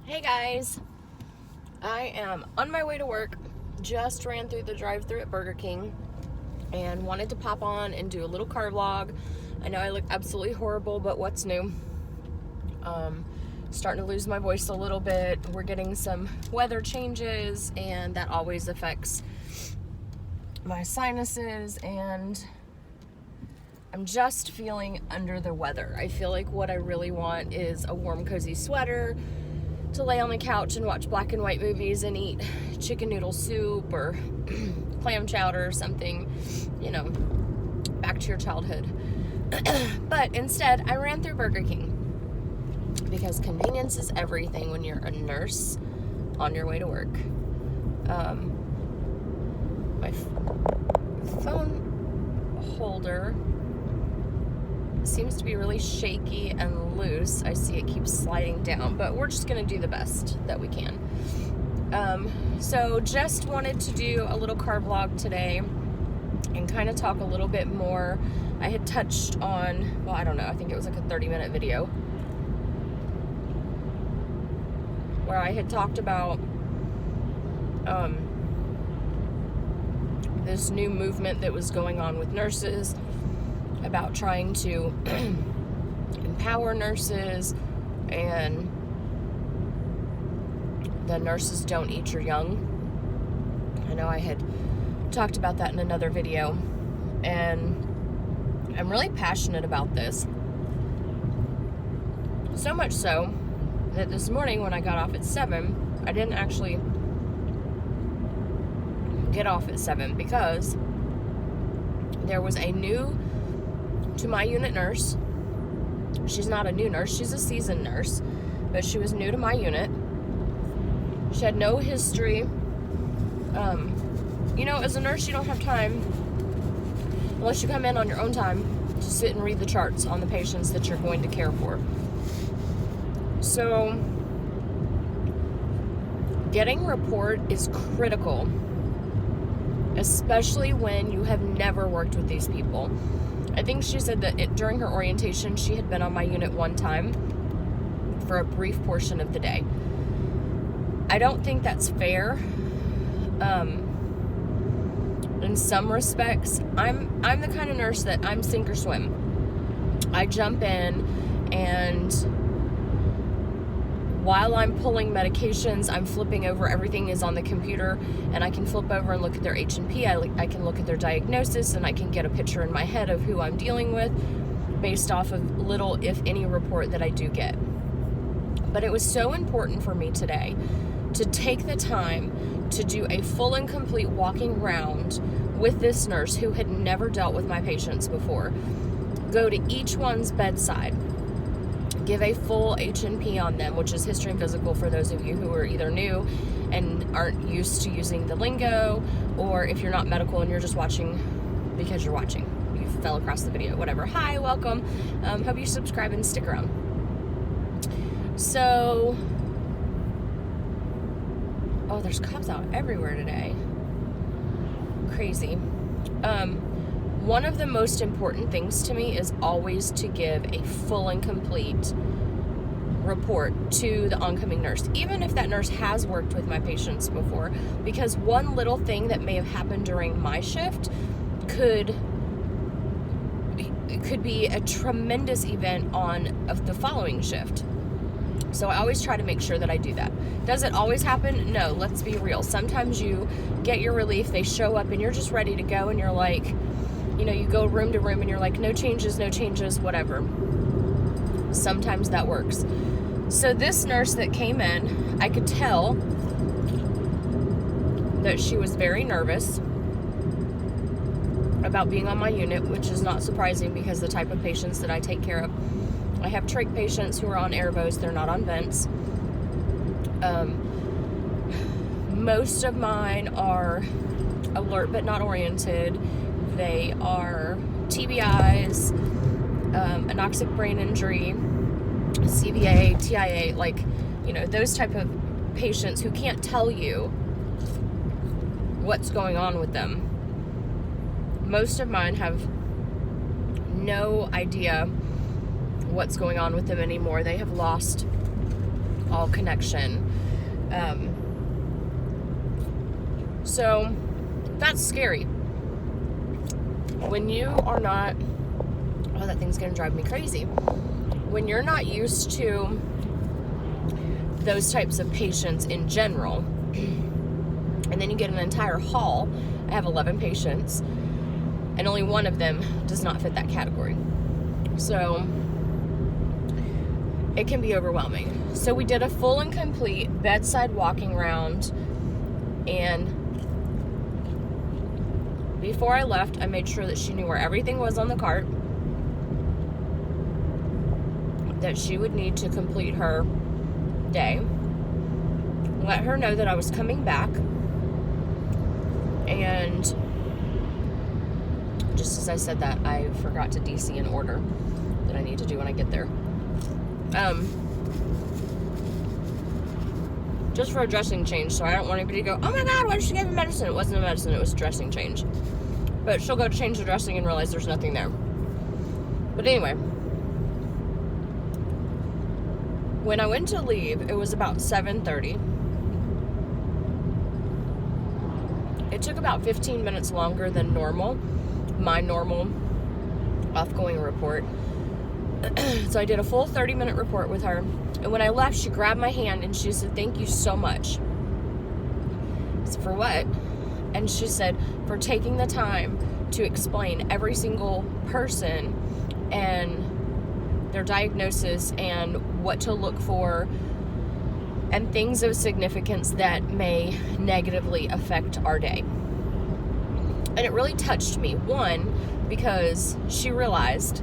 Hey guys, I am on my way to work. Just ran through the drive-thru at Burger King and wanted to pop on and do a little car vlog. I know I look absolutely horrible, but what's new? Starting to lose my voice a little bit. We're getting some weather changes and that always affects my sinuses, and I'm just feeling under the weather. I feel like what I really want is a warm, cozy sweater to lay on the couch and watch black and white movies and eat chicken noodle soup or clam chowder or something, back to your childhood. But instead, I ran through Burger King because convenience is everything when you're a nurse on your way to work. My phone holder seems to be really shaky and loose. I see it keeps sliding down, but we're just gonna do the best that we can. So just wanted to do a little car vlog today and kind of talk a little bit more. I had touched on, I don't know, I think it was like a 30-minute video where I had talked about this new movement that was going on with nurses about trying to empower nurses, and the nurses don't eat your young. I know I had talked about that in another video, and I'm really passionate about this. So much so that this morning when I got off at 7, I didn't actually get off at 7 because there was a new to my unit nurse. She's not a new nurse, she's a seasoned nurse, but she was new to my unit. She had no history. As a nurse, you don't have time, unless you come in on your own time, to sit and read the charts on the patients that you're going to care for. So, getting rapport is critical, especially when you have never worked with these people. I think she said that during her orientation, she had been on my unit one time for a brief portion of the day. I don't think that's fair. In some respects, I'm the kind of nurse that I'm sink or swim. I jump in, and while I'm pulling medications, I'm flipping over. Everything is on the computer, and I can flip over and look at their H&P. I can look at their diagnosis, and I can get a picture in my head of who I'm dealing with based off of little, if any, report that I do get. But it was so important for me today to take the time to do a full and complete walking round with this nurse who had never dealt with my patients before. Go to each one's bedside, give a full H&P on them, which is history and physical for those of you who are either new and aren't used to using the lingo, or if you're not medical and you're just watching because you're watching. You fell across the video, whatever. Hi, welcome. Hope you subscribe and stick around. So, there's cops out everywhere today. Crazy. One of the most important things to me is always to give a full and complete report to the oncoming nurse, even if that nurse has worked with my patients before, because one little thing that may have happened during my shift could be a tremendous event on the following shift. So I always try to make sure that I do that. Does it always happen? No, let's be real. Sometimes you get your relief, they show up, and you're just ready to go, and you're like, you go room to room, and you're like, no changes, whatever. Sometimes that works. So this nurse that came in, I could tell that she was very nervous about being on my unit, which is not surprising because the type of patients that I take care of. I have trach patients who are on airbows, they're not on vents. Most of mine are alert but not oriented. They are TBIs, anoxic brain injury, CVA, TIA, those type of patients who can't tell you what's going on with them. Most of mine have no idea what's going on with them anymore. They have lost all connection. So that's scary. When you are not, oh, that thing's gonna drive me crazy. When you're not used to those types of patients in general, and then you get an entire hall. I have 11 patients, and only one of them does not fit that category. So it can be overwhelming. So we did a full and complete bedside walking round, and before I left, I made sure that she knew where everything was on the cart that she would need to complete her day. Let her know that I was coming back, and just as I said that, I forgot to DC an order that I need to do when I get there. Just for a dressing change, so I don't want anybody to go, oh my god, why did she give me medicine? It wasn't a medicine, it was a dressing change. But she'll go change the dressing and realize there's nothing there. But anyway, when I went to leave, it was about 7:30. It took about 15 minutes longer than normal, my normal off-going report. So I did a full 30-minute report with her. And when I left, she grabbed my hand and she said, thank you so much. I said, for what? And she said, for taking the time to explain every single person and their diagnosis and what to look for and things of significance that may negatively affect our day. And it really touched me. One, because she realized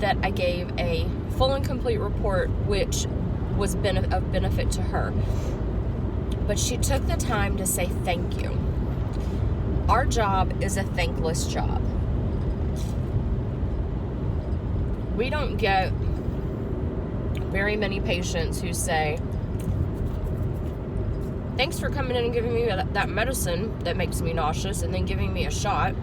that I gave a full and complete report, which was of benefit to her. But she took the time to say thank you. Our job is a thankless job. We don't get very many patients who say, thanks for coming in and giving me that medicine that makes me nauseous and then giving me a shot.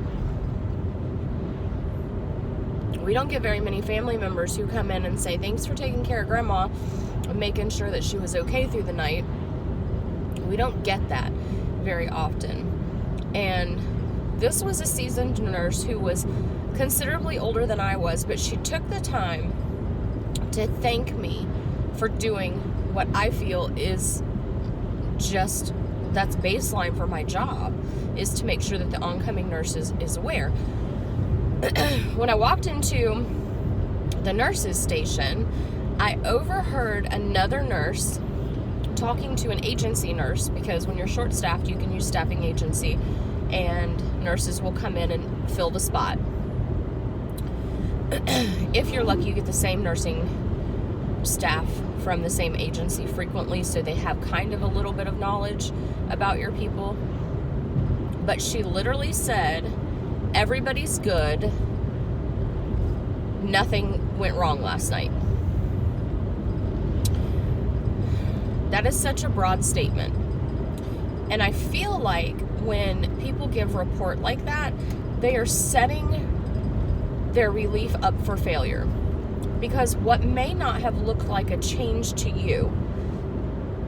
We don't get very many family members who come in and say, thanks for taking care of grandma and making sure that she was okay through the night. We don't get that very often. And this was a seasoned nurse who was considerably older than I was, but she took the time to thank me for doing what I feel is just, that's baseline for my job, is to make sure that the oncoming nurse is aware. When I walked into the nurse's station, I overheard another nurse talking to an agency nurse, because when you're short-staffed, you can use staffing agency, and nurses will come in and fill the spot. If you're lucky, you get the same nursing staff from the same agency frequently, so they have kind of a little bit of knowledge about your people. But she literally said, everybody's good. Nothing went wrong last night. That is such a broad statement. And I feel like when people give a report like that, they are setting their relief up for failure. Because what may not have looked like a change to you,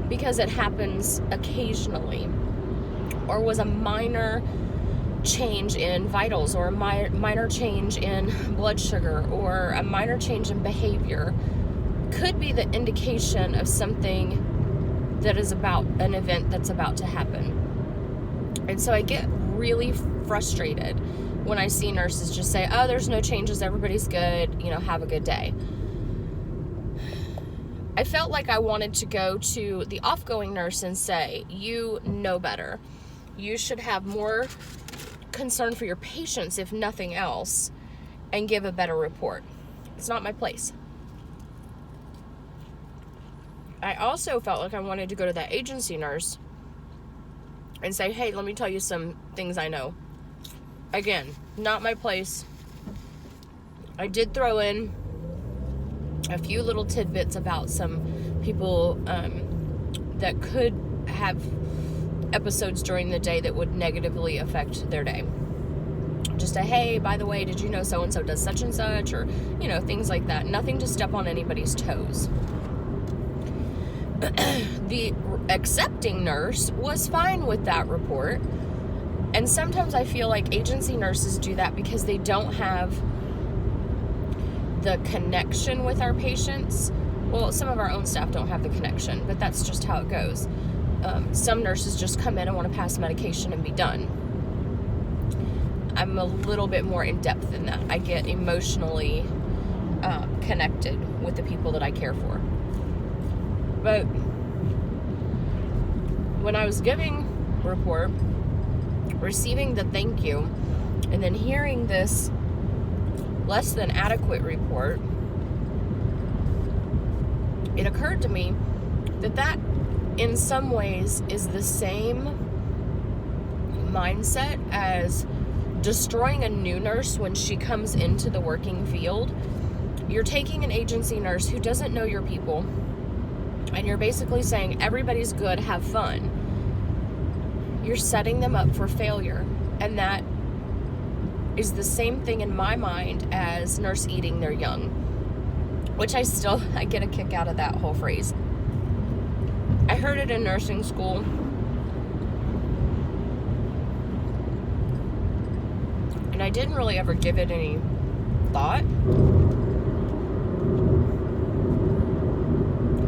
because it happens occasionally, or was a minor change in vitals, or a minor change in blood sugar, or a minor change in behavior, could be the indication of something that is about an event that's about to happen. And so I get really frustrated when I see nurses just say, oh, there's no changes, everybody's good, have a good day. I felt like I wanted to go to the off-going nurse and say, you know better. You should have more concern for your patients, if nothing else, and give a better report. It's not my place. I also felt like I wanted to go to that agency nurse and say, hey, let me tell you some things I know. Again, not my place. I did throw in a few little tidbits about some people that could have episodes during the day that would negatively affect their day. Just a, hey, by the way, did you know so-and-so does such and such? Or, things like that. Nothing to step on anybody's toes. The accepting nurse was fine with that report. And sometimes I feel like agency nurses do that because they don't have the connection with our patients. Well, some of our own staff don't have the connection, but that's just how it goes. Some nurses just come in and want to pass medication and be done. I'm a little bit more in depth than that. I get emotionally connected with the people that I care for. But when I was giving report, receiving the thank you, and then hearing this less than adequate report, it occurred to me that in some ways is the same mindset as destroying a new nurse when she comes into the working field. You're taking an agency nurse who doesn't know your people, and you're basically saying everybody's good, have fun. You're setting them up for failure, and that is the same thing in my mind as nurse eating their young, which I get a kick out of that whole phrase. I heard it in nursing school. And I didn't really ever give it any thought.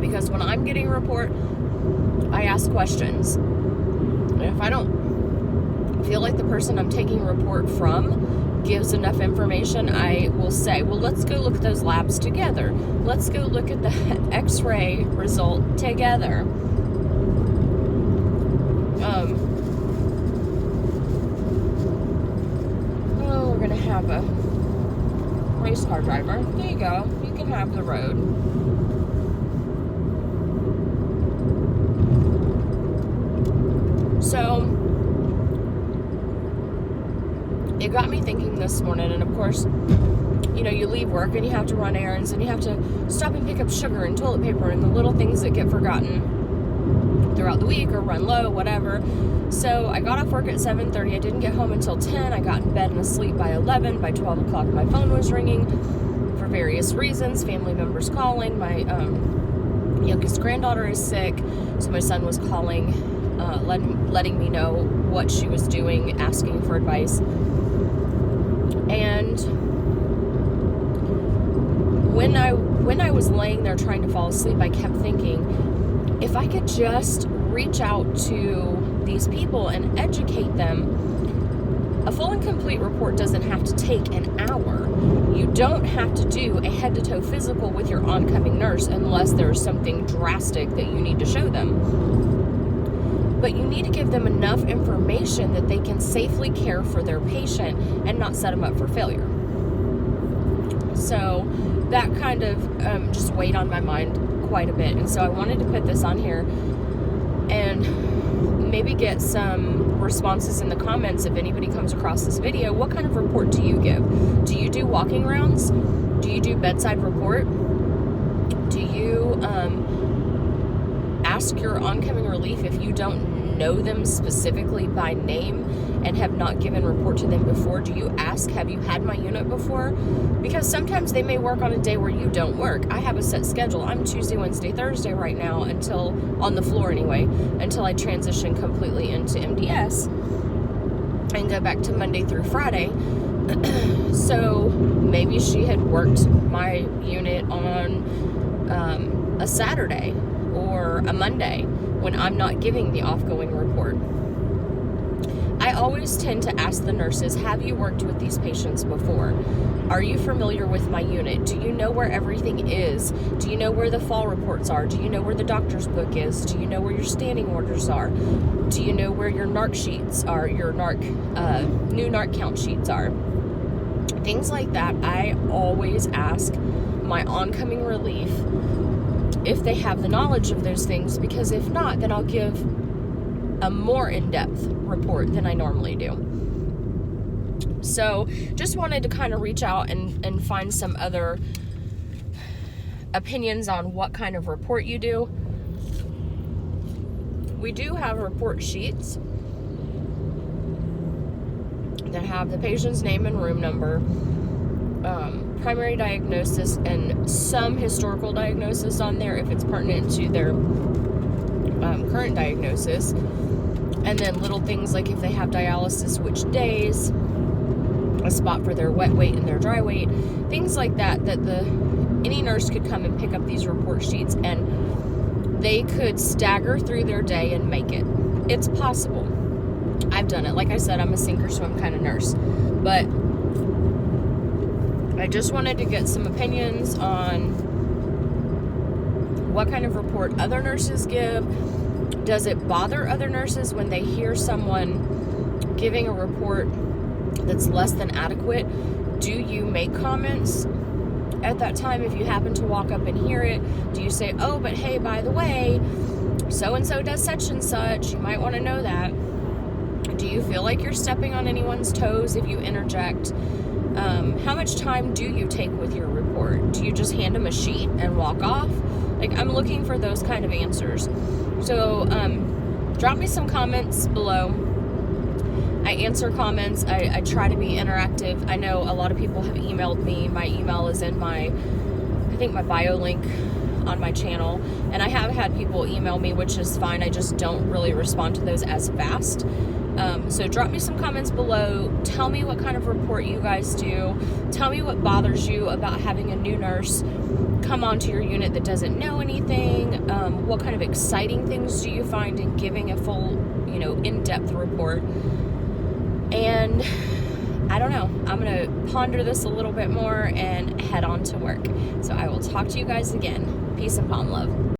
Because when I'm getting a report, I ask questions. And if I don't feel like the person I'm taking a report from gives enough information, I will say, well, let's go look at those labs together. Let's go look at the x-ray result together. We're going to have a race car driver. There you go. You can have the road. So, it got me thinking this morning, and of course, you know, you leave work and you have to run errands and you have to stop and pick up sugar and toilet paper and the little things that get forgotten throughout the week or run low, whatever. So I got off work at 7:30. I didn't get home until 10. I got in bed and asleep by 11. By 12 o'clock, my phone was ringing for various reasons. Family members calling. My youngest granddaughter is sick, so my son was calling, letting me know what she was doing, asking for advice. And when I was laying there trying to fall asleep, I kept thinking, if I could just reach out to these people and educate them. A full and complete report doesn't have to take an hour. You don't have to do a head-to-toe physical with your oncoming nurse unless there's something drastic that you need to show them. But you need to give them enough information that they can safely care for their patient and not set them up for failure. So that kind of just weighed on my mind quite a bit. And so I wanted to put this on here and maybe get some responses in the comments if anybody comes across this video. What kind of report do you give? Do you do walking rounds? Do you do bedside report? Do you ask your oncoming relief if you don't know them specifically by name and have not given report to them before? Do you ask, have you had my unit before? Because sometimes they may work on a day where you don't work. I have a set schedule. I'm Tuesday, Wednesday, Thursday right now, until, on the floor anyway, until I transition completely into MDS and go back to Monday through Friday. So maybe she had worked my unit on a Saturday or a Monday when I'm not giving the offgoing report. I always tend to ask the nurses, have you worked with these patients before? Are you familiar with my unit? Do you know where everything is? Do you know where the fall reports are? Do you know where the doctor's book is? Do you know where your standing orders are? Do you know where your NARC sheets are, your new NARC count sheets are? Things like that. I always ask my oncoming relief if they have the knowledge of those things, because if not, then I'll give a more in-depth report than I normally do. So just wanted to kind of reach out and find some other opinions on what kind of report you do. We do have report sheets that have the patient's name and room number, primary diagnosis and some historical diagnosis on there if it's pertinent to their current diagnosis. And then little things like if they have dialysis, which days, a spot for their wet weight and their dry weight, things like that, any nurse could come and pick up these report sheets and they could stagger through their day and make it. It's possible. I've done it. Like I said, I'm a sink or swim kind of nurse. But I just wanted to get some opinions on what kind of report other nurses give. Does it bother other nurses when they hear someone giving a report that's less than adequate? Do you make comments at that time if you happen to walk up and hear it? Do you say, oh, but hey, by the way, so-and-so does such and such, you might want to know that? Do you feel like you're stepping on anyone's toes if you interject? How much time do you take with your report? Do you just hand them a sheet and walk off? Like, I'm looking for those kind of answers. So drop me some comments below. I answer comments. I try to be interactive. I know a lot of people have emailed me. My email is in my bio link on my channel. And I have had people email me, which is fine. I just don't really respond to those as fast. So drop me some comments below. Tell me what kind of report you guys do. Tell me what bothers you about having a new nurse come onto your unit that doesn't know anything. What kind of exciting things do you find in giving a full, in-depth report? And I don't know. I'm going to ponder this a little bit more and head on to work. So I will talk to you guys again. Peace and palm love.